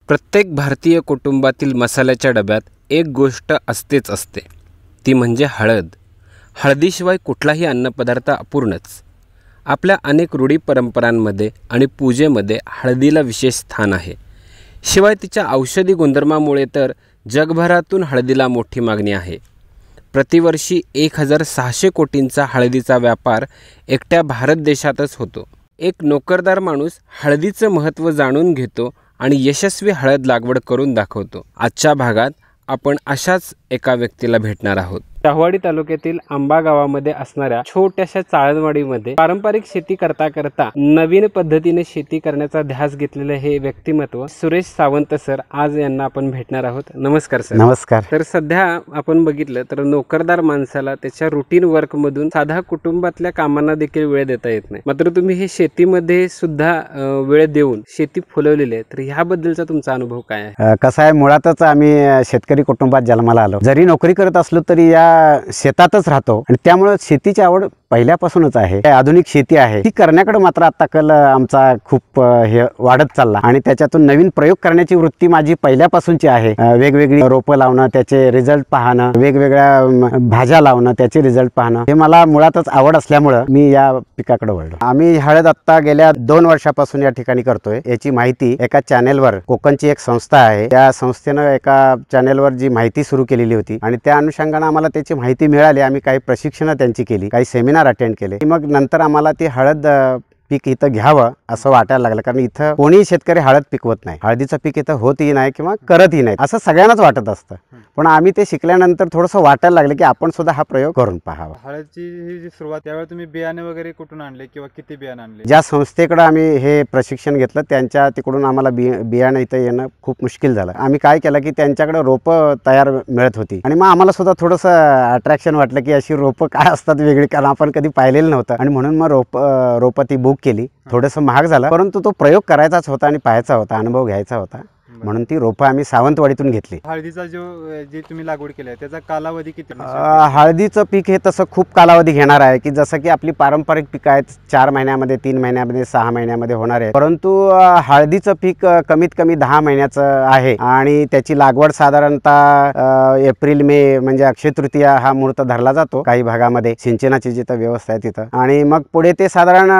प्रत्येक भारतीय कुटुंबातील मसाल्याच्या डब्यात एक गोष्ट असतेच असते, ती म्हणजे हळद. हळदीशिवाय कुठलाही अन्नपदार्थ अपूर्णच. आपल्या अनेक रूढी परंपरांमध्ये आणि पूजेमध्ये हळदीला विशेष स्थान आहे. शिवाय तिच्या औषधी गुणधर्मामुळे तर जगभरातून हळदीला मोठी मागणी आहे. प्रतिवर्षी 1600 कोटींचा हळदीचा व्यापार एकट्या भारत देशातच होतो. एक नोकरदार माणूस हळदीचं महत्त्व जाणून घेतो आणि यशस्वी हळद लागवड करून दाखवतो. आजच्या भागात आपण अशाच एका व्यक्तीला भेटणार आहोत. शाहूवाडी तालुक्यातील आंबा गावामध्ये असणाऱ्या छोट्याशा चाळणवाडीमध्ये पारंपरिक शेती करता करता नवीन पद्धतीने शेती करण्याचा ध्यास घेतलेले हे व्यक्तिमत्व सुरेश सावंत सर, आज यांना आपण भेटणार आहोत. नमस्कार सर. नमस्कार. तर सध्या आपण बघितलं तर नोकरदार माणसाला त्याच्या रुटीन वर्क मधून साधा कुटुंबातल्या कामांना देखील वेळ देता येत नाही, मात्र तुम्ही हे शेतीमध्ये सुद्धा वेळ देऊन शेती फुलवलेली आहे. तर ह्याबद्दलचा तुमचा अनुभव काय आहे? कसं आहे, मुळातच आम्ही शेतकरी कुटुंबात जन्माला आलो. जरी नोकरी करत असलो तरी या शेतातच राहतो आणि त्यामुळे शेतीची आवड पहिल्यापासूनच आहे. आधुनिक शेती आहे ती करण्याकडे मात्र आता कल आमचा खूप हे वाढत चालला आणि त्याच्यातून नवीन प्रयोग करण्याची वृत्ती माझी पहिल्यापासूनची आहे. वेगवेगळी रोपं लावणं, त्याचे रिझल्ट पाहणं, वेगवेगळ्या भाज्या लावणं, त्याचे रिझल्ट पाहणं, हे मला मुळातच आवड असल्यामुळे मी या पिकाकडे वळलो. आम्ही हळद आता गेल्या 2 वर्षापासून या ठिकाणी करतोय. याची माहिती एका चॅनेलवर, कोकणची एक संस्था आहे, त्या संस्थेनं एका चॅनेलवर जी माहिती सुरू केलेली होती आणि त्या अनुषंगाने आम्हाला त्याची माहिती मिळाली. आम्ही काही प्रशिक्षण त्यांची केली, काही सेमिनार अटेंड केले. मग नंतर आम्हाला ती हळद पीक इथं घ्यावं असं वाटायला लागलं, कारण इथं कोणीही शेतकरी हळद पिकवत नाही. हळदीचं पीक इथं होतही नाही किंवा करतही नाही असं सगळ्यांनाच वाटत असतं. पण आम्ही ते शिकल्यानंतर थोडंसं वाटायला लागलं की आपण सुद्धा हा प्रयोग करून पाहावा. हळदची ही जी सुरुवात, त्यावेळी तुम्ही बियाणे वगैरे कुठून आणले किंवा किती बियाणे आणले? ज्या संस्थेकडे आम्ही हे प्रशिक्षण घेतलं त्यांच्या तिकडून आम्हाला बियाणं इथं येणं खूप मुश्किल झालं. आम्ही काय केलं की त्यांच्याकडे रोपं तयार मिळत होती आणि मग आम्हाला सुद्धा थोडंसं अट्रॅक्शन वाटलं की अशी रोपं काय असतात वेगळी, कारण आपण कधी पाहिलेलं नव्हतं. आणि म्हणून मग रोपं ती बुक केली. थोडंसं महाग झालं, परंतु तो प्रयोग करायचाच होता आणि पाहायचा होता, अनुभव घ्यायचा होता, म्हणून ती रोपं आम्ही सावंतवाडीतून घेतली. हळदीचा जी तुम्ही लागवड केली आहे त्याचा कालावधी किती? हळदीचं पीक हे तसं खूप कालावधी घेणार आहे, की जसं की आपली पारंपरिक पिकं आहेत 4 महिन्यामध्ये, 3 महिन्यामध्ये, 6 महिन्यामध्ये होणार आहे. परंतु हळदीचं पीक कमीत कमी 10 महिन्याचं आहे आणि त्याची लागवड साधारणतः एप्रिल मे म्हणजे अक्षय तृतीया हा मुहूर्त धरला जातो काही भागामध्ये, सिंचनाची जिथं व्यवस्था आहे तिथं. आणि मग पुढे ते साधारण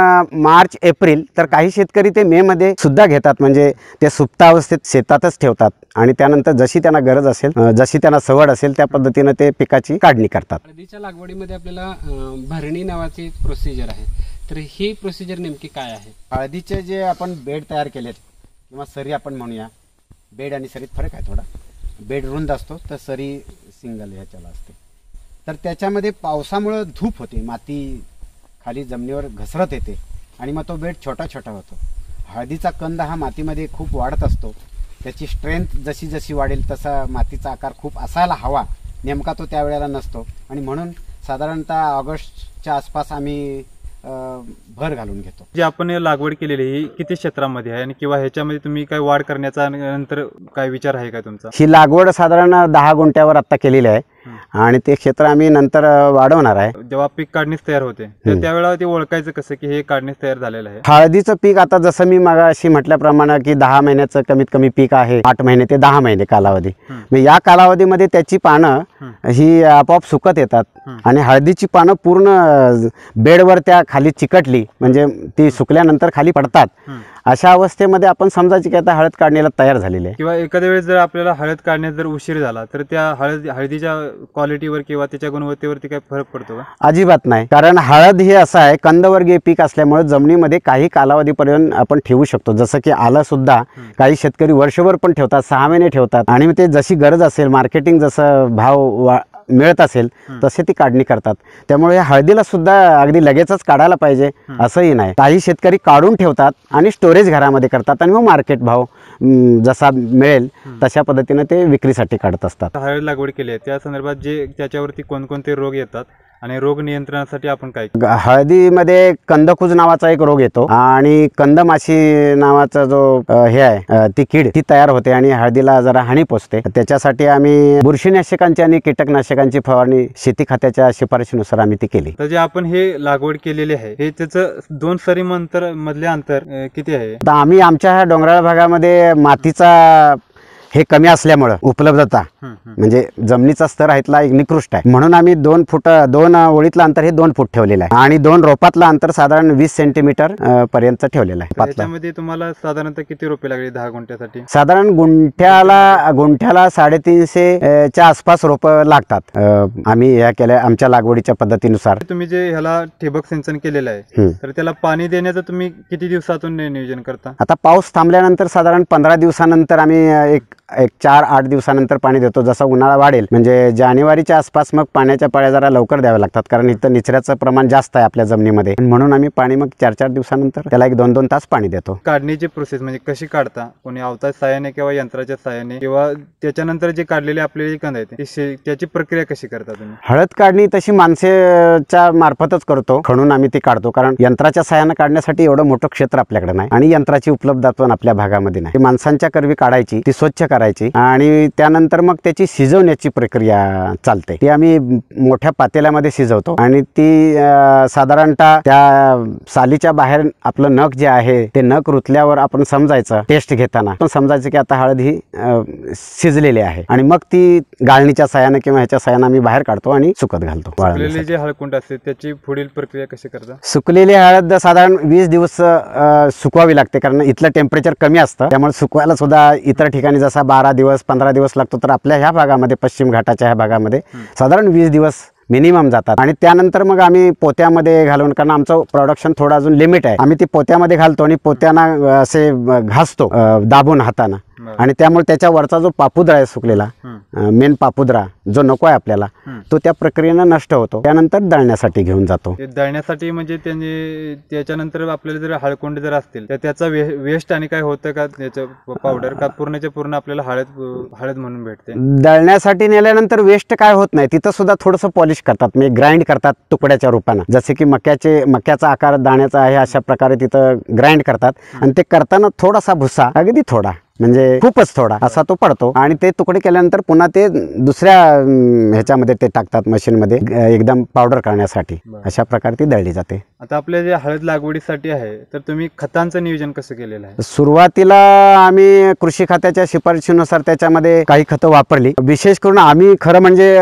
मार्च एप्रिल, तर काही शेतकरी ते मे मध्ये सुद्धा घेतात, म्हणजे ते सुप्तावस्थेत शेतातच ठेवतात आणि त्यानंतर जशी त्यांना गरज असेल, जशी त्यांना सवड असेल त्या पद्धतीने ते पिकाची काढणी करतात. हळदीच्या लागवडीमध्ये आपल्याला भरणी नावाची प्रोसिजर आहे, तर ही प्रोसिजर नेमकी काय आहे? हळदीचे जे आपण बेड तयार केलेत किंवा सरी आपण म्हणूया, बेड आणि सरीत फरक आहे थोडा. बेड रुंद असतो तर सरी सिंगल ह्याच्याला असते. तर त्याच्यामध्ये पावसामुळे धूप होते, माती खाली जमिनीवर घसरत येते आणि मग तो बेड छोटा छोटा होतो. हळदीचा कंद हा मातीमध्ये खूप वाढत असतो. त्याची स्ट्रेंथ जशी जशी वाढेल तसा मातीचा आकार खूप असायला हवा, नेमका तो त्यावेळेला नसतो. आणि म्हणून साधारणतः ऑगस्टच्या आसपास आम्ही भर घालून घेतो. जी आपण लागवड केलेली ही किती क्षेत्रामध्ये आहे आणि किंवा ह्याच्यामध्ये तुम्ही काय वाढ करण्याचा नंतर काय विचार आहे का तुमचा? ही लागवड साधारण 10 गुंठ्यावर आता केलेली आहे आणि ते क्षेत्र आम्ही नंतर वाढवणार आहे. जेव्हा पीक काढणीस तयार होते तर त्यावेळेला ते ओळखायचं कसं की हे काढणीस तयार झालेलं आहे? हळदीचं पीक आता जसं मी मगाशी म्हटल्याप्रमाणे की 10 महिन्याचं कमीत कमी पीक आहे, 8 महिने ते 10 महिने कालावधी. या कालावधीमध्ये त्याची पानं ही आपोआप सुकत येतात आणि हळदीची पानं पूर्ण बेडवर त्या खाली चिकटली म्हणजे ती सुकल्यानंतर खाली पडतात. अशा अवस्थेमध्ये आपण समजायची की आता हळद काढणीला तयार झालेली आहे. किंवा एखाद्या वेळेस जर आपल्याला हळद काढण्यात जर उशीर झाला तर त्या हळदीच्या क्वालिटीवर किंवा त्याच्या गुणवत्तेवरती काय फरक पडतो का? अजिबात नाही, कारण हळद हे असं आहे कंदवर्गीय पीक असल्यामुळे जमिनीमध्ये काही कालावधीपर्यंत आपण ठेवू शकतो. जसं की आलं सुद्धा काही शेतकरी वर्षभर पण ठेवतात, 6 महिने ठेवतात आणि ते जशी गरज असेल, मार्केटिंग जसं भाव मिळत असेल तसे ती काढणी करतात. त्यामुळे हळदीला सुद्धा अगदी लगेचच काढायला पाहिजे असंही नाही. काही शेतकरी काढून ठेवतात आणि स्टोरेज घरामध्ये करतात आणि मग मार्केट भाव जसा मिळेल तशा पद्धतीने ते विक्रीसाठी काढत असतात. हळद लागवड केली आहे त्या संदर्भात जे त्याच्यावरती कोणकोणते रोग येतात आणि रोग नियंत्रणासाठी आपण काय हळदीमध्ये कंदकुज नावाचा एक रोग येतो आणि कंदमाशी नावाचा जो हे आहे ती कीड ती तयार होते आणि हळदीला जरा हानी पोचते. त्याच्यासाठी आम्ही बुरशीनाशकांची आणि कीटकनाशकांची फवारणी शेती खात्याच्या शिफारशीनुसार आम्ही ती केली. तर जे आपण हे लागवड केलेली आहे हे त्याचं 2 सरी मधले अंतर किती आहे? आता आम्ही आमच्या ह्या डोंगराळ भागामध्ये मातीचा हे कमी असल्यामुळं उपलब्धता म्हणजे जमिनीचा स्तर आहे इथला एक निकृष्ट आहे, म्हणून आम्ही 2 फूट 2 ओळीतलं अंतर हे 2 फूट ठेवलेलं आहे आणि 2 रोपातलं अंतर साधारण 20 सेंटीमीटर पर्यंत ठेवलेलं आहे. त्याच्यामध्ये तुम्हाला साधारणतः किती रोपे लागली 10 गुंठ्यासाठी? साधारण गुंठ्याला 350 च्या आसपास रोप लागतात. आम्ही ह्या केल्या आमच्या लागवडीच्या पद्धतीनुसार. तुम्ही जे ह्याला ठिबक सिंचन केलेलं आहे तर त्याला पाणी देण्याचं तुम्ही किती दिवसातून नियोजन करता? आता पाऊस थांबल्यानंतर साधारण 15 दिवसानंतर आम्ही एक 4-8 दिवसानंतर पाणी देतो. जसा उन्हाळा वाढेल म्हणजे जानेवारीच्या आसपास मग पाण्याच्या पाळ्या जरा लवकर द्याव्या लागतात, कारण इथं निचऱ्याचं प्रमाण जास्त आहे आपल्या जमिनीमध्ये, म्हणून आम्ही पाणी मग 4-4 दिवसानंतर त्याला 1-2 तास पाणी देतो. काढणीची प्रोसेस म्हणजे कशी काढता? कोणी अवतार साहाय्याने किंवा यंत्राच्या साहाय्याने किंवा त्याच्यानंतर जे काढलेले आपले कंद आहेत त्याची प्रक्रिया कशी करता तुम्ही? हळद काढणी तशी माणसेच्या मार्फतच करतो, खणून आम्ही ती काढतो, कारण यंत्राच्या साहाय्याने काढण्यासाठी एवढं मोठं क्षेत्र आपल्याकडे नाही आणि यंत्राची उपलब्धता पण आपल्या भागामध्ये नाही. माणसांच्या करवी काढायची, ती स्वच्छ करायची आणि त्यानंतर मग त्याची शिजवण्याची प्रक्रिया चालते. ती आम्ही मोठ्या पातेल्यामध्ये शिजवतो आणि ती साधारणतः त्या सालीच्या बाहेर आपलं नख जे आहे ते नख रुतल्यावर आपण समजायचं, टेस्ट घेताना पण समजायचं की आता हळद ही शिजलेली आहे आणि मग ती गाळणीच्या साहाय्याने किंवा ह्याच्या साहाय्याने आम्ही बाहेर काढतो आणि सुकत घालतो. सुकलेली जे हळकुंड असते त्याची पुढील प्रक्रिया कशी करता? सुकलेली हळद साधारण 20 दिवस सुकवावी लागते, कारण इथलं टेम्परेचर कमी असतं, त्यामुळे सुकवायला सुद्धा इतर ठिकाणी जसा 12 दिवस 15 दिवस लागतो, तर आपल्या ह्या भागामध्ये पश्चिम घाटाच्या ह्या भागामध्ये साधारण 20 दिवस मिनिमम जातात. आणि त्यानंतर मग आम्ही पोत्यामध्ये घालून, कारण आमचं प्रोडक्शन थोडं अजून लिमिट आहे, आम्ही ती पोत्यामध्ये घालतो आणि पोत्याना असे घासतो दाबून हाताना, आणि त्यामुळे त्याच्यावरचा जो पापुद्रा आहे सुकलेला मेन पापुद्रा जो नको आहे आपल्याला तो त्या प्रक्रियेनं नष्ट होतो. त्यानंतर दळण्यासाठी घेऊन जातो. दळण्यासाठी म्हणजे त्याच्यानंतर आपल्याला जर हळकुंड जर असतील तर त्याचा वेस्ट आणि काय होतं का त्याचं पावडर का पूर्णच्या पूर्ण आपल्याला हळद म्हणून भेटते? दळण्यासाठी नेल्यानंतर वेस्ट काय होत नाही, तिथं सुद्धा थोडंसं पॉलिश करतात, म्हणजे ग्राइंड करतात तुकड्याच्या रूपानं, जसे की मक्याचा आकार दाण्याचा आहे अशा प्रकारे तिथं ग्राइंड करतात आणि ते करताना थोडासा भुसा, अगदी थोडा म्हणजे खूपच थोडा असा तो पडतो आणि ते तुकडे केल्यानंतर पुन्हा ते दुसऱ्या ह्याच्यामध्ये ते टाकतात मशीनमध्ये एकदम पावडर करण्यासाठी. अशा प्रकारे ती दळली जाते. आता आपल्या जे हळद लागवडीसाठी आहे तर तुम्ही खतांचं नियोजन कसं केलेलं आहे? सुरुवातीला आम्ही कृषी खात्याच्या शिफारशीनुसार त्याच्यामध्ये काही खतं वापरली. विशेष करून आम्ही खरं म्हणजे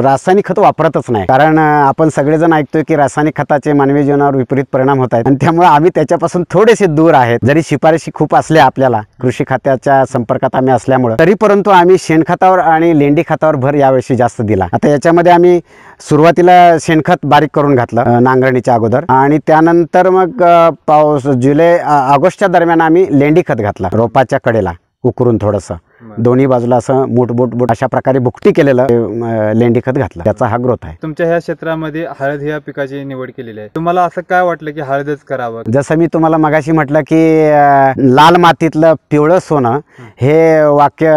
रासायनिक खतं वापरतच नाही, कारण आपण सगळेजण ऐकतोय की रासायनिक खताचे मानवी जीवनावर विपरीत परिणाम होत आहेत आणि त्यामुळे आम्ही त्याच्यापासून थोडेसे दूर आहेत. जरी शिफारशी खूप असल्या आपल्याला कृषी खात्याच्या संपर्कात आम्ही असल्यामुळे, तरी परंतु आम्ही शेणखतावर आणि लेंडी खतावर भर यावर्षी जास्त दिला. आता याच्यामध्ये आम्ही सुरुवातीला शेणखत बारीक करून घातलं नांगरणीच्या अगोदर आणि त्यानंतर मग पाऊस ऑगस्टच्या दरम्यान आम्ही लेंडी खत घातला रोपाच्या कडेला उकरून थोडंसं दोन्ही बाजूला असं मूठ अशा प्रकारे भुकटी केलेलं लेंडी खत घातलं. त्याचा हा ग्रोथ आहे. तुमच्या ह्या क्षेत्रामध्ये हळद ह्या पिकाची निवड केलेली आहे, तुम्हाला असं काय वाटलं की हळदच करावं? जसं मी तुम्हाला मगाशी म्हटलं की लाल मातीतलं पिवळं सोनं हे वाक्य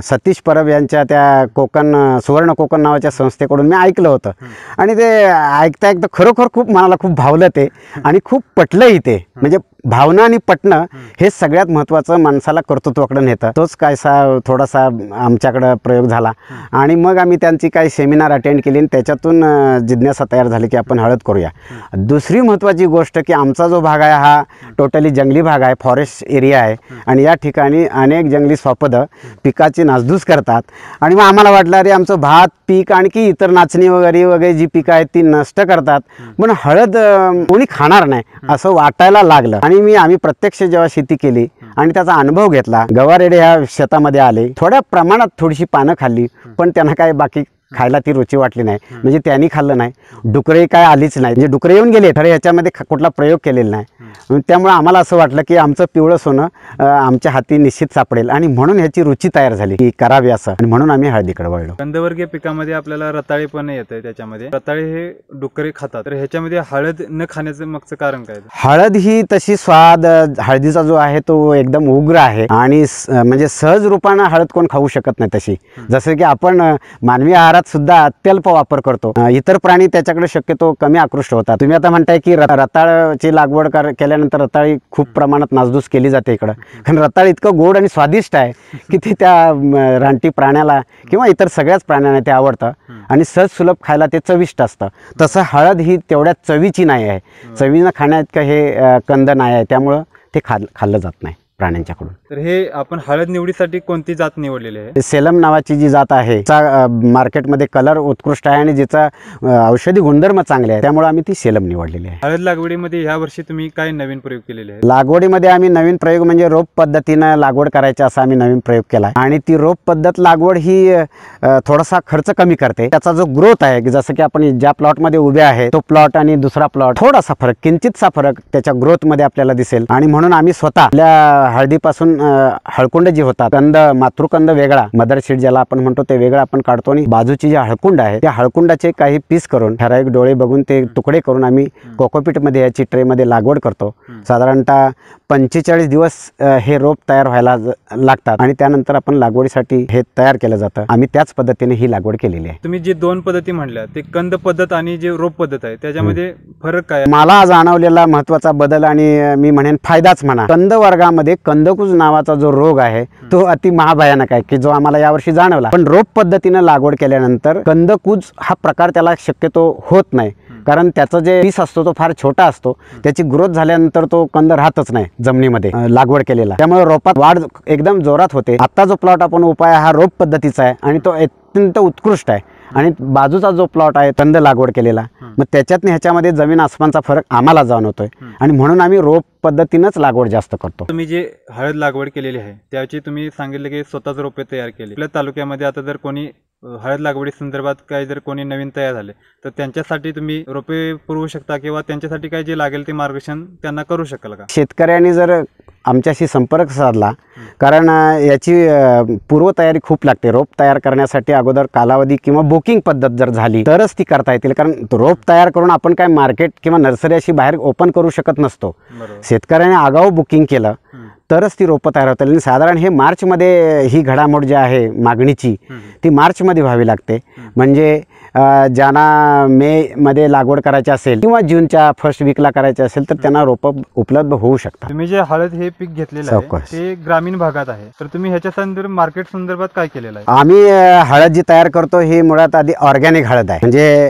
सतीश परब यांच्या त्या सुवर्ण कोकण नावाच्या संस्थेकडून मी ऐकलं होतं आणि ते ऐकता खरोखर खूप मनाला खूप भावलं ते आणि खूप पटलंही ते. म्हणजे भावना आणि पटणं हे सगळ्यात महत्त्वाचं माणसाला कर्तृत्वाकडे नेतं. तोच कायसा थोडासा आमच्याकडं प्रयोग झाला आणि मग आम्ही त्यांची काही सेमिनार अटेंड केली आणि त्याच्यातून जिज्ञासा तयार झाली की आपण हळद करूया. दुसरी महत्त्वाची गोष्ट की आमचा जो भाग आहे हा टोटली जंगली भाग आहे, फॉरेस्ट एरिया आहे आणि या ठिकाणी अनेक जंगली स्वापदं पिकाची नासधूस करतात आणि मग आम्हाला वाटलं अरे आमचं भात पीक आणखी इतर नाचणी वगैरे जी पिकं आहेत ती नष्ट करतात, पण हळद कोणी खाणार नाही असं वाटायला लागलं. आणि आम्ही प्रत्यक्ष जेव्हा शेती केली आणि त्याचा अनुभव घेतला, गवारेडे ह्या शेतामध्ये आले, थोड्या प्रमाणात थोडीशी पानं खाल्ली, पण त्यांना काय बाकी खायला ती रुची वाटली नाही, म्हणजे त्यांनी खाल्लं नाही. डुकरे काय आलीच नाही, म्हणजे डुकरे येऊन गेले तर ह्याच्यामध्ये कुठला प्रयोग केलेला नाही. त्यामुळे आम्हाला असं वाटलं की आमचं पिवळं सोनं आमच्या हाती निश्चित सापडेल आणि म्हणून ह्याची रुची तयार झाली की करावी असं, आणि म्हणून आम्ही हळदीकडे वळलो. कंदवर्गीय पिकामध्ये आपल्याला रताळी पण येते, त्याच्यामध्ये रताळी हे डुकरे खातात, तर ह्याच्यामध्ये हळद न खाण्याचं मागचं कारण काय? हळद ही तशी स्वाद हळदीचा जो आहे तो एकदम उग्र आहे आणि म्हणजे सहज रूपानं हळद कोण खाऊ शकत नाही तशी. जसं की आपण मानवी आहारात शेतात सुद्धा अत्यल्प वापर करतो. इतर प्राणी त्याच्याकडे शक्यतो कमी आकृष्ट होतात. तुम्ही आता म्हणताय की रताळची लागवड केल्यानंतर रताळी खूप प्रमाणात नासधूस केली जाते इकडं, कारण रताळ इतकं गोड आणि स्वादिष्ट आहे की ते त्या रानटी प्राण्याला किंवा इतर सगळ्याच प्राण्यांना ते आवडतं आणि सहज सुलभ खायला ते चविष्ट असतं. तसं हळद ही तेवढ्या चवीची नाही आहे, चवीनं खाण्याइतकं हे कंद नाही आहे, त्यामुळं ते खाल्लं जात नाही प्राण्यांच्याकडून. तर हे आपण हळद निवडीसाठी कोणती जात निवडलेली आहे? सेलम नावाची जी जात आहे मार्केटमध्ये कलर उत्कृष्ट आहे आणि जिचा औषधी गुणधर्म चांगले आहे, त्यामुळे आम्ही ती सेलम निवडलेली आहे. हळद लागवडीमध्ये ह्या वर्षी तुम्ही काय नवीन प्रयोग केलेले आहे? लागवडीमध्ये आम्ही नवीन प्रयोग म्हणजे रोप पद्धतीनं लागवड करायची असा आम्ही नवीन प्रयोग केला आणि ती रोप पद्धत लागवड ही थोडासा खर्च कमी करते. त्याचा जो ग्रोथ आहे, जसं की आपण ज्या प्लॉटमध्ये उभे आहे तो प्लॉट आणि दुसरा प्लॉट थोडासा फरक, किंचितसा फरक त्याच्या ग्रोथ मध्ये आपल्याला दिसेल. आणि म्हणून आम्ही स्वतः आपल्या हळदीपासून हळकुंड जे होतात, कंद मातृकंद वेगळा, मदर सीड ज्याला आपण म्हणतो ते वेगळं आपण काढतो आणि बाजूची जे हळकुंड आहे त्या हळकुंडाचे काही पीस करून ठराविक डोळे बघून ते तुकडे करून आम्ही कोकोपीट मध्ये याची ट्रे मध्ये लागवड करतो. साधारणतः 45 दिवस हे रोप तयार व्हायला लागतात आणि त्यानंतर आपण लागवडीसाठी हे तयार केलं जातं. आम्ही त्याच पद्धतीने ही लागवड केलेली आहे. तुम्ही जे दोन पद्धती म्हणल्या ते कंद पद्धत आणि जे रोप पद्धत आहे त्याच्यामध्ये फरक काय? मला जाणवलेला महत्वाचा बदल आणि मी म्हणेन फायदाच म्हणा, कंद वर्गामध्ये कंदकुज नावाचा जो रोग आहे तो अति महाभयानक आहे की जो आम्हाला यावर्षी जाणवला. पण रोप पद्धतीनं लागवड केल्यानंतर कंदकुज हा प्रकार त्याला शक्यतो होत नाही, कारण त्याचा जे पीस असतो तो फार छोटा असतो, त्याची ग्रोथ झाल्यानंतर तो कंद राहतच नाही जमिनीमध्ये लागवड केलेला, त्यामुळे रोपात वाढ एकदम जोरात होते. आता जो प्लॉट आपण उपाय हा रोप पद्धतीचा आहे आणि तो अत्यंत उत्कृष्ट आहे. आणि बाजूचा जो प्लॉट आहे कंद लागवड केलेला, मग त्याच्यात ह्याच्यामध्ये जमीन आसमानचा फरक आम्हाला जाणवतोय आणि म्हणून आम्ही रोप पद्धतीनंच लागवड जास्त करतो. तुम्ही जे हळद लागवड केलेली आहे त्याची तुम्ही सांगितलं की स्वतःच रोपे तयार केली. आपल्या तालुक्यामध्ये आता जर कोणी हळद लागवडी संदर्भात काही जर कोणी नवीन तयार झाले तर त्यांच्यासाठी तुम्ही रोपे पुरवू शकता किंवा त्यांच्यासाठी काय जे लागेल ते मार्गदर्शन त्यांना करू शकाल का? शेतकऱ्यांनी जर आमच्याशी संपर्क साधला, कारण याची पूर्वतयारी खूप लागते. रोप तयार करण्यासाठी अगोदर कालावधी किंवा बुकिंग पद्धत जर झाली तरच ती करता येतील, कारण रोप तयार करून आपण काय मार्केट किंवा नर्सरी अशी बाहेर ओपन करू शकत नसतो. शेतकऱ्याने आगाऊ बुकिंग केलं तरच ती रोपं तयार होतील. आणि साधारण हे मार्चमध्ये ही घडामोड जी आहे मागणीची ती मार्चमध्ये व्हावी लागते. म्हणजे ज्यांना मे मध्ये लागवड करायची असेल किंवा जूनच्या फर्स्ट वीकला करायची असेल तर त्यांना रोपं उपलब्ध होऊ शकतात. तुम्ही जे हळद हे पीक घेतलेलं आहे ते ग्रामीण भागात आहे, तर तुम्ही ह्याच्या संदर्भात मार्केट संदर्भात काय केलेलं आहे? आम्ही हळद जी तयार करतो ही मुळात आधी ऑर्गॅनिक हळद आहे, म्हणजे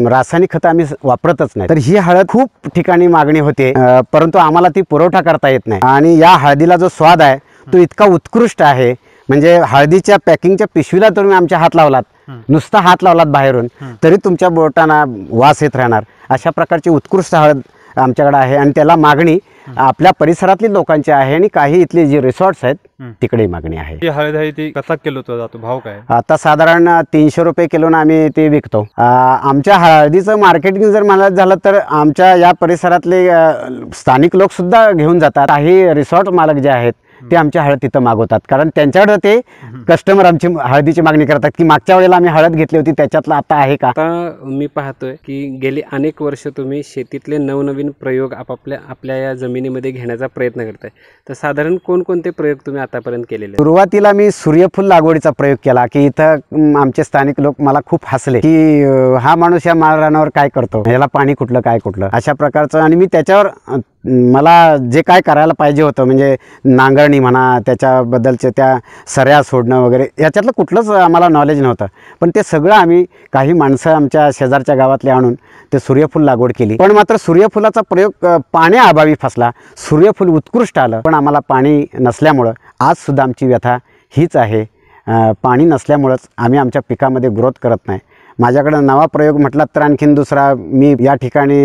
रासायनिक खतं आम्ही वापरतच नाही. तर ही हळद खूप ठिकाणी मागणी होते, परंतु आम्हाला ती पुरवठा करता येत नाही. आणि या हळदीला जो स्वाद आहे तो इतका उत्कृष्ट आहे, म्हणजे हळदीच्या पॅकिंगच्या पिशवीला तुम्ही आमच्या हात लावलात, नुसता हात लावलात बाहेरून तरी तुमच्या बोटांना वास येत राहणार, अशा प्रकारची उत्कृष्ट हळद आमच्याकडे आहे. आणि त्याला मागणी आपल्या परिसरातली लोकांची आहे आणि काही इथले जे रिसॉर्ट्स आहेत तिकडे मागणी आहे. ही हळद आहे ती कसा किलो जातो, भाव काय? आता साधारण 300 रुपये किलोनं आम्ही ते विकतो. आमच्या हळदीचं मार्केटिंग जर म्हणायचं झालं तर आमच्या या परिसरातले स्थानिक लोक सुद्धा घेऊन जातात. काही रिसॉर्ट मालक जे आहेत ते आमच्या हळद तिथं मागवतात, कारण त्यांच्याकडे ते कस्टमर आमची हळदीची मागणी करतात की मागच्या वेळेला आम्ही हळद घेतली होती त्याच्यातलं आता आहे का. आता मी पाहतोय की गेली अनेक वर्ष तुम्ही शेतीतले नवनवीन प्रयोग आपल्या या जमिनीमध्ये घेण्याचा प्रयत्न करताय, तर साधारण कोणकोणते प्रयोग तुम्ही आतापर्यंत केलेले? सुरुवातीला मी सूर्यफूल लागवडीचा प्रयोग केला की इथं आमचे स्थानिक लोक मला खूप हसले की हा माणूस या माळरानावर काय करतो, याला पाणी कुठलं काय कुठलं अशा प्रकारचं. आणि मी त्याच्यावर मला जे काय करायला पाहिजे होतं, म्हणजे नांगरणी म्हणा, त्याच्याबद्दलचे त्या सऱ्या सोडणं वगैरे, याच्यातलं कुठलंच आम्हाला नॉलेज नव्हतं. पण ते सगळं आम्ही काही माणसं आमच्या शेजारच्या गावातले आणून ते सूर्यफूल लागवड केली. पण मात्र सूर्यफुलाचा प्रयोग पाण्याअभावी फसला. सूर्यफूल उत्कृष्ट आलं पण आम्हाला पाणी नसल्यामुळं आजसुद्धा आमची व्यथा हीच आहे, पाणी नसल्यामुळंच आम्ही आमच्या पिकामध्ये ग्रोथ करत नाही. माझ्याकडे नवा प्रयोग म्हटला तर आणखीन दुसरा, मी या ठिकाणी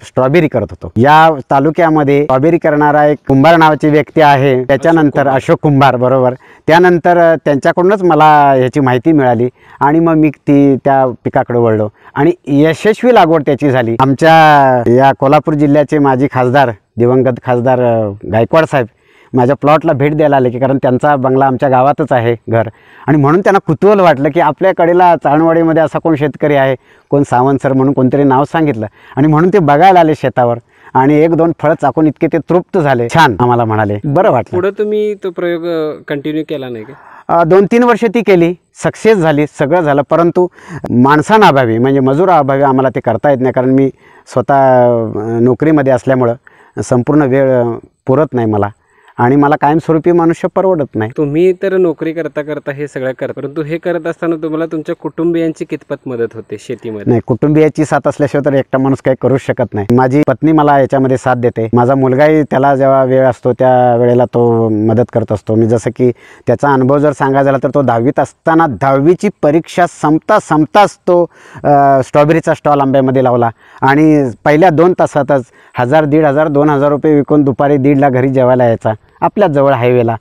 स्ट्रॉबेरी करत होतो. या तालुक्यामध्ये स्ट्रॉबेरी करणारा एक कुंभार नावाची व्यक्ती आहे, त्याच्यानंतर अशोक कुंभार बरोबर, त्यानंतर त्यांच्याकडूनच मला ह्याची माहिती मिळाली आणि मग मी त्या पिकाकडे वळलो आणि यशस्वी लागवड त्याची झाली. आमच्या या कोल्हापूर जिल्ह्याचे माजी खासदार, दिवंगत खासदार गायकवाड साहेब माझ्या प्लॉटला भेट द्यायला आले, की कारण त्यांचा बंगला आमच्या गावातच आहे घर, आणि म्हणून त्यांना कुतूहल वाटलं की आपल्या कडेला चाळणवाडीमध्ये असा कोण शेतकरी आहे, कोण सावंत सर म्हणून कोणतरी नाव सांगितलं आणि म्हणून ते बघायला आले शेतावर आणि 1-2 फळं चाकून इतके ते तृप्त झाले, छान आम्हाला म्हणाले, बरं वाटलं. पुढे तुम्ही तो प्रयोग कंटिन्यू केला नाही का? 2-3 वर्ष ती केली, सक्सेस झाली, सगळं झालं, परंतु माणसांअभावी म्हणजे मजुराअभावी आम्हाला ते करता येत नाही. कारण मी स्वतः नोकरीमध्ये असल्यामुळं संपूर्ण वेळ पुरत नाही मला, आणि मला कायमस्वरूपी मनुष्य परवडत नाही. तुम्ही तर नोकरी करता करता हे सगळं करता, परंतु हे करत असताना तुम्हाला तुमच्या कुटुंबियांची कितपत मदत होते शेतीमध्ये? नाही, कुटुंबियाची साथ असल्याशिवाय तर एकटा माणूस काही करूच शकत नाही. माझी पत्नी मला याच्यामध्ये साथ देते. माझा मुलगाही, त्याला जेव्हा वेळ असतो त्या वेळेला तो मदत करत असतो. मी जसं की त्याचा अनुभव जर सांगायचा झाला तर तो 10वीत असताना 10वीची परीक्षा संपताच तो स्ट्रॉबेरीचा स्टॉल आंब्यामध्ये लावला, आणि पहिल्या 2 तासातच 1000, 1500, 2000 रुपये विकून दुपारी 1:30ला घरी जेवायला यायचा, आपल्या जवळ हायवेला.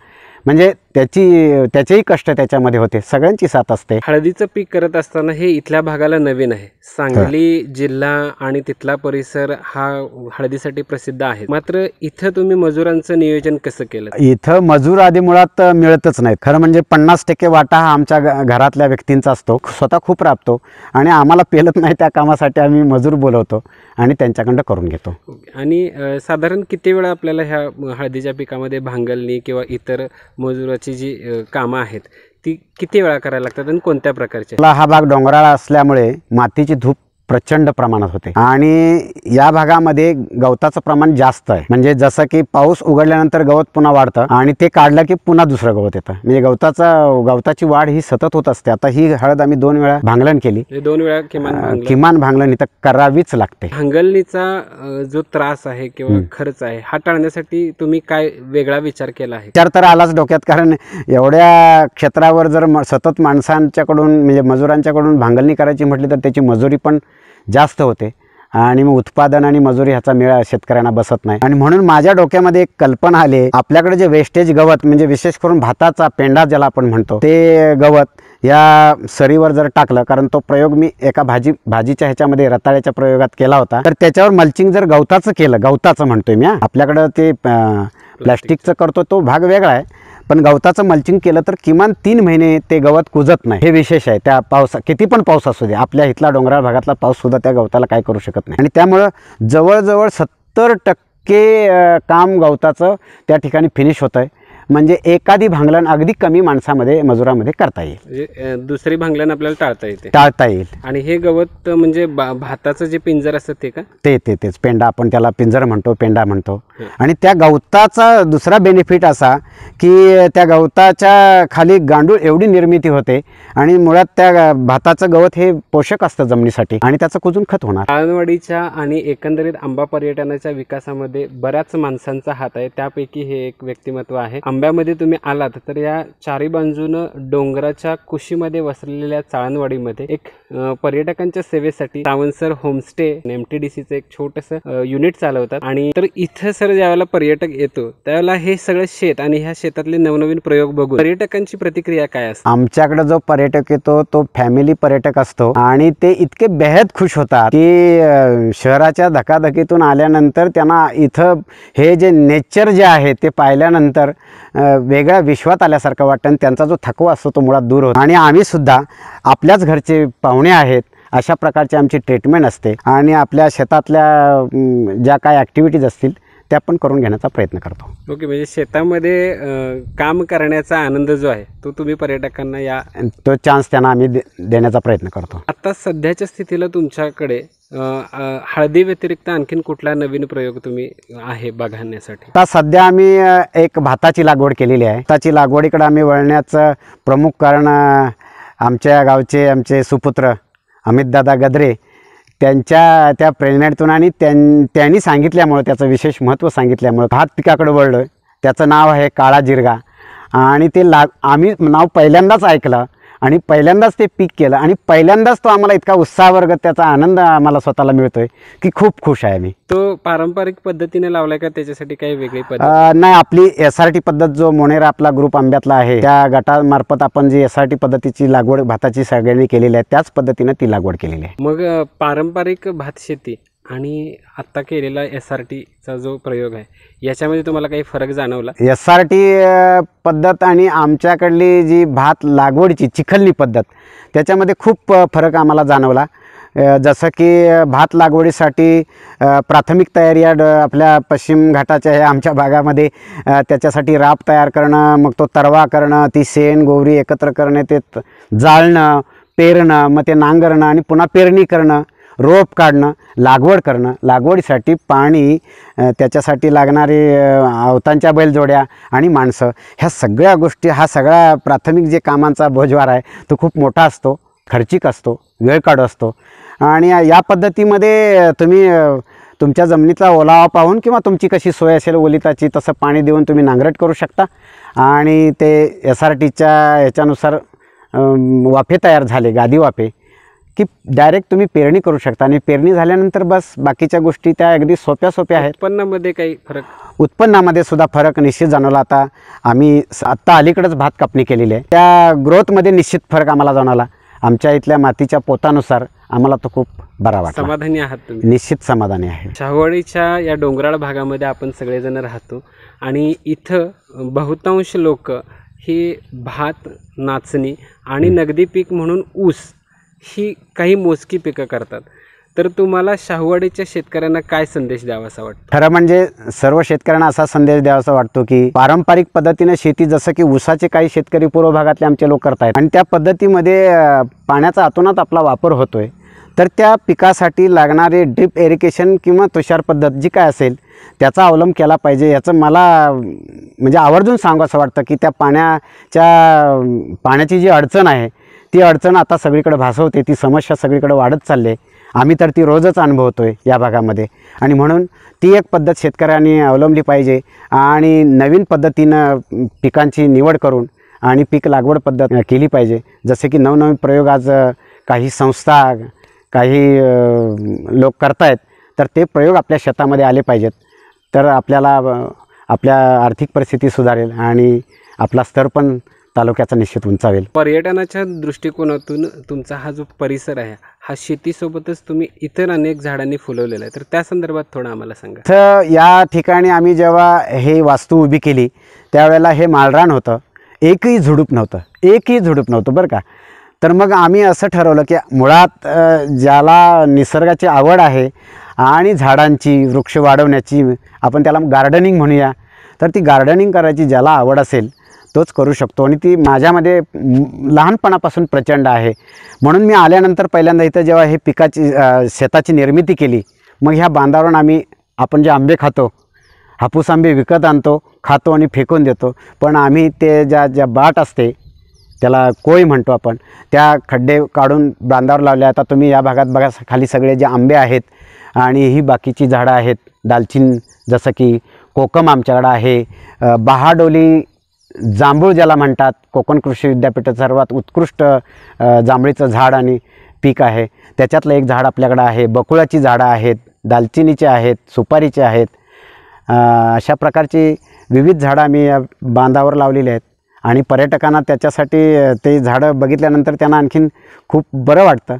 म्हणजे त्याचेही कष्ट त्याच्यामध्ये होते. सगळ्यांची साथ असते. हळदीचं पीक करत असताना हे इथल्या भागाला नवीन आहे. सांगली जिल्हा आणि तिथला परिसर हा हळदीसाठी प्रसिद्ध आहे. मात्र इथं तुम्ही मजुरांचं नियोजन कसं केलं? इथं मजूर आधी मुळात मिळतच नाहीत. खरं म्हणजे 50% वाटा हा आमच्या घरातल्या व्यक्तींचा असतो. स्वतः खूप राबतो, आणि आम्हाला पेलत नाही त्या कामासाठी आम्ही मजूर बोलवतो आणि त्यांच्याकडं करून घेतो. आणि साधारण किती वेळा आपल्याला ह्या हळदीच्या पिकामध्ये भांगलणी किंवा इतर मजुराची जी कामं आहेत ती किती वेळा करायला लागतात आणि कोणत्या प्रकारचे? हा भाग डोंगराळा असल्यामुळे मातीची धूप प्रचंड प्रमाणात होते, आणि या भागामध्ये गवताचं प्रमाण जास्त आहे. म्हणजे जसं की पाऊस उघडल्यानंतर गवत पुन्हा वाढतं, आणि ते काढलं की पुन्हा दुसरं गवत येतं. म्हणजे गवताची वाढ ही सतत होत असते. आता ही हळद आम्ही 2 वेळा भांगलन केली. 2 वेळा किमान भांगलन इथं करावीच लागते. भांगलणीचा जो त्रास आहे किंवा खर्च आहे हा टाळण्यासाठी तुम्ही काय वेगळा विचार केला आहे? विचार तर आलाच डोक्यात, कारण एवढ्या क्षेत्रावर जर सतत माणसांच्याकडून म्हणजे मजुरांच्याकडून भांगलणी करायची म्हटली तर त्याची मजुरी पण जास्त होते, आणि मग उत्पादन आणि मजुरी ह्याचा मेळ शेतकऱ्यांना बसत नाही. आणि म्हणून माझ्या डोक्यामध्ये एक कल्पना आली. आपल्याकडे जे वेस्टेज गवत, म्हणजे विशेष करून भाताचा पेंडा ज्याला आपण म्हणतो, ते गवत या सरीवर जर टाकलं, कारण तो प्रयोग मी एका भाजीच्या ह्याच्यामध्ये रताळ्याच्या प्रयोगात केला होता, तर त्याच्यावर मल्चिंग जर गवताचं म्हणतोय मी, आपल्याकडं ते प्लास्टिकचं करतो तो भाग वेगळा आहे, पण गवताचं मल्चिंग केलं तर किमान 3 महिने ते गवत कुजत नाही. हे विशेष आहे. त्या किती पण पाऊस असू दे, आपल्या इथला डोंगराळ भागातला पाऊस सुद्धा त्या गवताला काय करू शकत नाही. आणि त्यामुळं जवळजवळ 70% काम गवताचं त्या ठिकाणी फिनिश होतं आहे. म्हणजे एखादी भांगलन अगदी कमी मजुरामध्ये करता येईल. म्हणजे दुसरी भांगलन आपल्याला टाळता येईल. आणि हे गवत म्हणजे भाताचं जे पिंजर असतं ते का? तेच पेंडा, आपण त्याला पिंजर म्हणतो, पेंडा म्हणतो. आणि त्या गवताचा दुसरा बेनिफिट असा की त्या गवताच्या खाली गांडूळ एवढी निर्मिती होते, आणि मुळात त्या भाताचं गवत हे पोषक असतं जमिनीसाठी, आणि त्याचं कुजून खत होणार. चाळणवाडीच्या आणि एकंदरीत आंबा पर्यटनाच्या विकासामध्ये बऱ्याच माणसांचा हात आहे. त्यापैकी हे एक व्यक्तिमत्व आहे. आंब्यामध्ये तुम्ही आलात तर या चारी बाजूनं डोंगराच्या कुशीमध्ये वसलेल्या चाळणवाडीमध्ये एक पर्यटकांच्या सेवेसाठी सावंत सर होमस्टे MTDCचं एक छोटंसं युनिट चालवतात. आणि तर इथं सर ज्यावेळेला पर्यटक येतो त्यावेळेला हे सगळं शेत आणि ह्या शेतातले नवनवीन प्रयोग बघून पर्यटकांची प्रतिक्रिया काय असते? आमच्याकडे जो पर्यटक येतो तो फॅमिली पर्यटक असतो, आणि ते इतके बेहद खुश होतात की शहराच्या धकाधकीतून आल्यानंतर त्यांना इथं हे जे नेचर जे आहे ते पाहिल्यानंतर वेगळ्या विश्वात आल्यासारखं वाटतं, आणि त्यांचा जो थकवा असतो तो मुळात दूर होतो. आणि आम्ही सुद्धा आपल्याच घरचे पाहुणे आहेत अशा प्रकारची आमची ट्रीटमेंट असते, आणि आपल्या शेतातल्या ज्या काय ॲक्टिव्हिटीज असतील त्या पण करून घेण्याचा प्रयत्न करतो. ओके, म्हणजे शेतामध्ये काम करण्याचा आनंद जो आहे तो तुम्ही पर्यटकांना तो चान्स त्यांना आम्ही देण्याचा प्रयत्न करतो. आता सध्याच्या स्थितीला तुमच्याकडे हळदी व्यतिरिक्त आणखीन कुठला नवीन प्रयोग तुम्ही आहे बघण्यासाठी? आता सध्या आम्ही एक भाताची लागवड केलेली आहे. भाताची लागवडीकडे आम्ही वळण्याचं प्रमुख कारण आमच्या गावचे आमचे सुपुत्र अमितदादा गद्रे त्यांच्या त्या प्रेरणेतून आणि त्यांनी सांगितल्यामुळे, त्याचं विशेष महत्त्व सांगितल्यामुळे भात पिकाकडे वळलो. त्याचं नाव आहे काळा जिरगा, आणि ते आम्ही नाव पहिल्यांदाच ऐकलं आणि पहिल्यांदाच ते पीक केलं, आणि पहिल्यांदाच तो आम्हाला इतका उत्साहवर्गत त्याचा आनंद आम्हाला स्वतःला मिळतोय की खूप खुश आहे मी. तो पारंपरिक पद्धतीने लावलाय का त्याच्यासाठी काही वेगळी पद्धत? नाही, आपली SRT पद्धत जो मोनेरा आपला ग्रुप आंब्यातला आहे त्या गटामार्फत आपण जी SRT पद्धतीची लागवड भाताची सगळ्यांनी केलेली आहे त्याच पद्धतीने ती लागवड केलेली आहे. मग पारंपरिक भात शेती आणि आत्ता केलेला SRTचा जो प्रयोग आहे याच्यामध्ये तुम्हाला काही फरक जाणवला? SRT पद्धत आणि आमच्याकडली जी भात लागवडीची चिखलनी पद्धत त्याच्यामध्ये खूप फरक आम्हाला जाणवला. जसं की भात लागवडीसाठी प्राथमिक तयारी आपल्या पश्चिम घाटाच्या ह्या आमच्या भागामध्ये त्याच्यासाठी राप तयार करणं, मग तो तरवा करणं, ती शेण गोवरी एकत्र करणे, ते जाळणं, पेरणं, मग ते नांगरणं आणि पुन्हा पेरणी करणं, रोप काढणं, लागवड करणं, लागवडीसाठी पाणी, त्याच्यासाठी लागणारे अवतांच्या बैलजोड्या आणि माणसं, ह्या सगळ्या गोष्टी, हा सगळा प्राथमिक जे कामांचा बोजवार आहे तो खूप मोठा असतो, खर्चिक असतो, वेळ काढू असतो. आणि या पद्धतीमध्ये तुम्ही तुमच्या जमिनीचा ओलावा पाहून किंवा तुमची कशी सोय असेल ओलिताची तसं पाणी देऊन तुम्ही नांगरट करू शकता. आणि ते SRTच्या ह्याच्यानुसार वाफे तयार झाले, गादी वाफे, की डायरेक्ट तुम्ही पेरणी करू शकता. आणि पेरणी झाल्यानंतर बस बाकीच्या गोष्टी त्या अगदी सोप्या आहेत. उत्पन्नामध्ये काही फरक? उत्पन्नामध्ये सुद्धा फरक निश्चित जाणवला. आता आम्ही आत्ता अलीकडेच भात कापणी केलेली आहे, त्या ग्रोथमध्ये निश्चित फरक आम्हाला जाणवला. आमच्या इथल्या मातीच्या पोतानुसार आम्हाला तो खूप बरा वाटला. समाधानी आहात तुम्ही? निश्चित समाधानी आहे. शाहूवाडीच्या या डोंगराळ भागामध्ये आपण सगळेजण राहतो आणि इथं बहुतांश लोक हे भात, नाचणी आणि नगदी पीक म्हणून ऊस ही काही मोजकी पिकं करतात. तर तुम्हाला शाहूवाडीच्या शेतकऱ्यांना काय संदेश द्यावासा वाटतो? खरं म्हणजे सर्व शेतकऱ्यांना असा संदेश द्यावासा वाटतो की पारंपरिक पद्धतीने शेती, जसं की ऊसाचे काही शेतकरी पूर्व भागातले आमचे लोक करतायत आणि त्या पद्धतीमध्ये पाण्याचा अतोनात आपला वापर होतोय, तर त्या पिकासाठी लागणारे ड्रिप इरिगेशन किंवा तुषार पद्धत जी काय असेल त्याचा अवलंब केला पाहिजे. याचं मला म्हणजे आवर्जून सांगावं वाटतं की त्या पाण्याची जी अडचण आहे ती अडचण आता सगळीकडे भासवते, ती समस्या सगळीकडे वाढत चालली आहे. आम्ही तर ती रोजच अनुभवतोय या भागामध्ये. आणि म्हणून ती एक पद्धत शेतकऱ्यांनी अवलंबली पाहिजे आणि नवीन पद्धतीनं पिकांची निवड करून आणि पीक लागवड पद्धत केली पाहिजे. जसे की नवनवीन प्रयोग आज काही संस्था, काही लोक करतायत, तर ते प्रयोग आपल्या शेतामध्ये आले पाहिजेत. तर आपल्याला आपल्या आर्थिक परिस्थिती सुधारेल आणि आपला स्तर पण तालुक्याचा निश्चित उंचावेल. पर्यटनाच्या दृष्टिकोनातून तुमचा हा जो परिसर आहे हा शेतीसोबतच तुम्ही इतर अनेक झाडांनी फुलवलेला आहे, तर त्या संदर्भात थोडं आम्हाला सांगा. तर या ठिकाणी आम्ही जेव्हा हे वास्तू उभी केली त्यावेळेला हे माळरान होतं, एकही झुडूप नव्हतं बरं का. तर मग आम्ही असं ठरवलं की मुळात ज्याला निसर्गाची आवड आहे आणि झाडांची, वृक्ष वाढवण्याची, आपण त्याला गार्डनिंग म्हणूया, तर ती गार्डनिंग करायची ज्याला आवड असेल तोच करू शकतो. आणि ती माझ्यामध्ये लहानपणापासून प्रचंड आहे. म्हणून मी आल्यानंतर पहिल्यांदा इथं जेव्हा हे शेताची निर्मिती केली, मग ह्या बांधावरून आपण जे आंबे खातो, हापूस आंबे विकत आणतो, खातो आणि फेकून देतो, पण आम्ही ते ज्या बाट असते त्याला कोळी म्हणतो आपण, त्या खड्डे काढून बांधावर लावले. आता तुम्ही या भागात बघा, खाली सगळे जे आंबे आहेत आणि ही बाकीची झाडं आहेत, दालचिनी, जसं की कोकम आमच्याकडं आहे, बहाडोली जांभूळ ज्याला म्हणतात, कोकण कृषी विद्यापीठाचं सर्वात उत्कृष्ट जांभळीचं झाड आणि पीक आहे, त्याच्यातलं एक झाड आपल्याकडं आहे. बकुळाची झाडं आहेत, दालचिनीचे आहेत, सुपारीचे आहेत. अशा प्रकारची विविध झाडं आम्ही या बांधावर लावलेली आहेत. आणि पर्यटकांना त्याच्यासाठी ते झाडं बघितल्यानंतर त्यांना आणखीन खूप बरं वाटतं.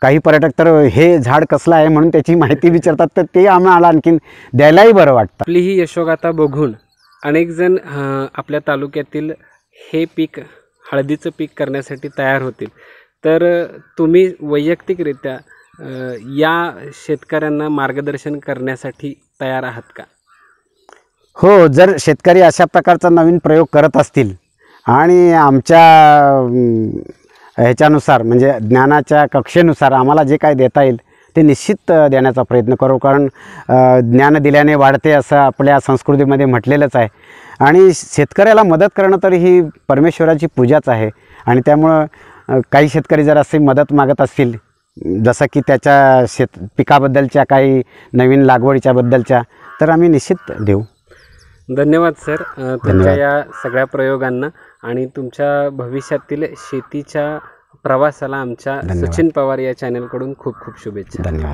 काही पर्यटक तर हे झाड कसलं आहे म्हणून त्याची माहिती विचारतात, तर ते आम्हाला आणखीन द्यायलाही बरं वाटतं. आपली ही यशोगाथा बघून अनेक जण आपल्या तालुक्यातील हे पीक, हळदीचं पीक करण्यासाठी तयार होतील. तर तुम्ही वैयक्तिकरित्या या शेतकऱ्यांना मार्गदर्शन करण्यासाठी तयार आहात का? हो, जर शेतकरी अशा प्रकारचा नवीन प्रयोग करत असतील आणि आमच्या ह्याच्यानुसार, म्हणजे ज्ञानाच्या कक्षेनुसार आम्हाला जे काय देता येईल ते निश्चित देण्याचा प्रयत्न करू. कारण ज्ञान दिल्याने वाढते असं आपल्या संस्कृतीमध्ये म्हटलेलंच आहे. आणि शेतकऱ्याला मदत करणं तर ही परमेश्वराची पूजाच आहे. आणि त्यामुळं काही शेतकरी जर असे मदत मागत असतील, जसं की त्याच्या पिकाबद्दलच्या, काही नवीन लागवडीच्या बद्दलच्या, तर आम्ही निश्चित देऊ. धन्यवाद सर, तुमच्या या सगळ्या प्रयोगांना आणि तुमच्या भविष्यातील शेतीच्या प्रवासाला आमच्या सचिन पवार या चॅनलकडून खूप खूप शुभेच्छा. धन्यवाद.